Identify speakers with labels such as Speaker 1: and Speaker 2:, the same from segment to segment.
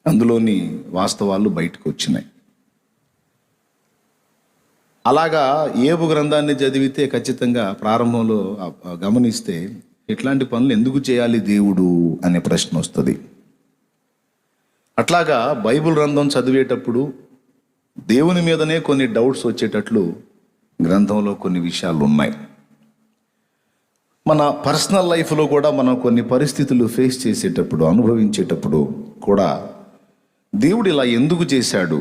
Speaker 1: అందులోని వాస్తవాలు బయటకు వచ్చినాయి. అలాగా ఏబు గ్రంథాన్ని చదివితే ఖచ్చితంగా ప్రారంభంలో గమనిస్తే ఇట్లాంటి పనులు ఎందుకు చేయాలి దేవుడు అనే ప్రశ్న వస్తుంది. అట్లాగా బైబిల్ గ్రంథం చదివేటప్పుడు దేవుని మీదనే కొన్ని డౌట్స్ వచ్చేటట్లు గ్రంథంలో కొన్ని విషయాలు ఉన్నాయి. మన పర్సనల్ లైఫ్లో కూడా మనం కొన్ని పరిస్థితులు ఫేస్ చేసేటప్పుడు, అనుభవించేటప్పుడు కూడా దేవుడు ఇలా ఎందుకు చేశాడు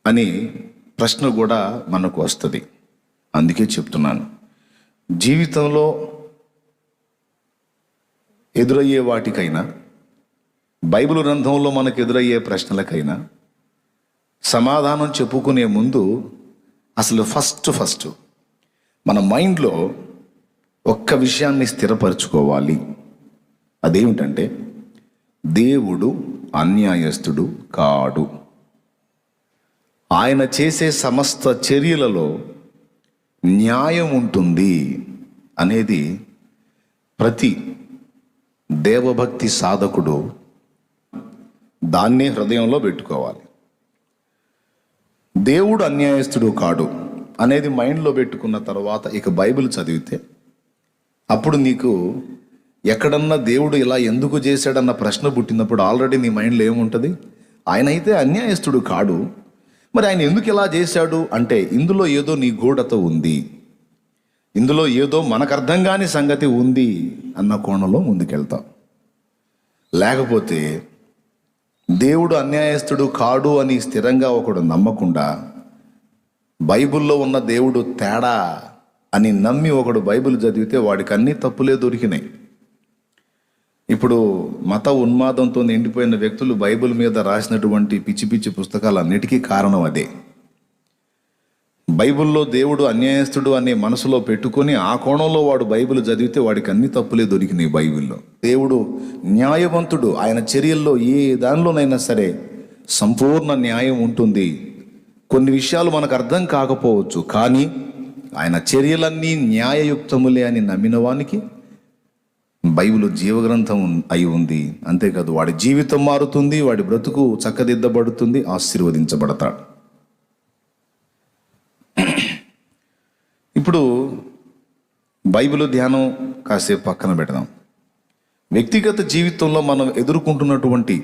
Speaker 1: అని ప్రశ్న కూడా మనకు వస్తుంది. అందుకే చెప్తున్నాను, జీవితంలో ఎదురయ్యే వాటికైనా, బైబిల్ గ్రంథంలో మనకు ఎదురయ్యే ప్రశ్నలకైనా సమాధానం చెప్పుకునే ముందు అసలు ఫస్ట్ మన మైండ్లో ఒక్క విషయాన్ని స్థిరపరచుకోవాలి. అదేమిటంటే దేవుడు అన్యాయస్తుడు కాడు. ఆయన చేసే సమస్త చర్యలలో న్యాయం ఉంటుంది అనేది ప్రతి దేవభక్తి సాధకుడు దాన్నే హృదయంలో పెట్టుకోవాలి. దేవుడు అన్యాయస్తుడు కాడు అనేది మైండ్లో పెట్టుకున్న తర్వాత ఇక బైబిల్ చదివితే అప్పుడు నీకు ఎక్కడన్నా దేవుడు ఇలా ఎందుకు చేశాడన్న ప్రశ్న పుట్టినప్పుడు ఆల్రెడీ నీ మైండ్లో ఏముంటుంది? ఆయన అయితే అన్యాయస్తుడు కాడు, మరి ఆయన ఎందుకు ఇలా చేశాడు అంటే ఇందులో ఏదో నీ గూఢత ఉంది, ఇందులో ఏదో మనకు అర్థం కాని సంగతి ఉంది అన్న కోణంలో ముందుకెళ్తాం. లేకపోతే దేవుడు అన్యాయస్తుడు కాడు అని స్థిరంగా ఒకడు నమ్మకుండా బైబిల్లో ఉన్న దేవుడు తేడా అని నమ్మి ఒకడు బైబిల్ చదివితే వాడికి అన్ని తప్పులే దొరికినాయి. ఇప్పుడు మత ఉన్మాదంతో నిండిపోయిన వ్యక్తులు బైబిల్ మీద రాసినటువంటి పిచ్చి పిచ్చి పుస్తకాలన్నిటికీ కారణం అదే. బైబిల్లో దేవుడు అన్యాయస్తుడు అనే మనసులో పెట్టుకొని ఆ కోణంలో వాడు బైబిల్ చదివితే వాడికి అన్ని తప్పులే దొరికినాయి. బైబిల్లో దేవుడు న్యాయవంతుడు, ఆయన చర్యల్లో ఏ దానిలోనైనా సరే సంపూర్ణ న్యాయం ఉంటుంది. కొన్ని విషయాలు మనకు అర్థం కాకపోవచ్చు, కానీ ఆయన చర్యలన్నీ న్యాయయుక్తములే అని నమ్మిన వానికి బైబిల్ జీవగ్రంథం అయి ఉంది. అంతేకాదు వాడి జీవితం మారుతుంది, వాడి బ్రతుకు చక్కదిద్దబడుతుంది, ఆశీర్వదించబడతాడు. ఇప్పుడు బైబిల్ ధ్యానం కాసేపు పక్కన పెడదాం. వ్యక్తిగత జీవితంలో మనం ఎదుర్కొంటున్నటువంటి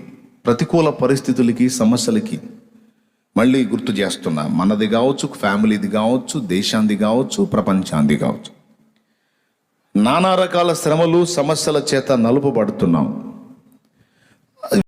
Speaker 1: ప్రతికూల పరిస్థితులకి, సమస్యలకి మళ్ళీ గుర్తు చేస్తున్నా. మనది కావచ్చు, ఫ్యామిలీది కావచ్చు, దేశాంది కావచ్చు, ప్రపంచాంది కావచ్చు, నానా రకాల శ్రమలు, సమస్యల చేత నలుపబడుతున్నాం.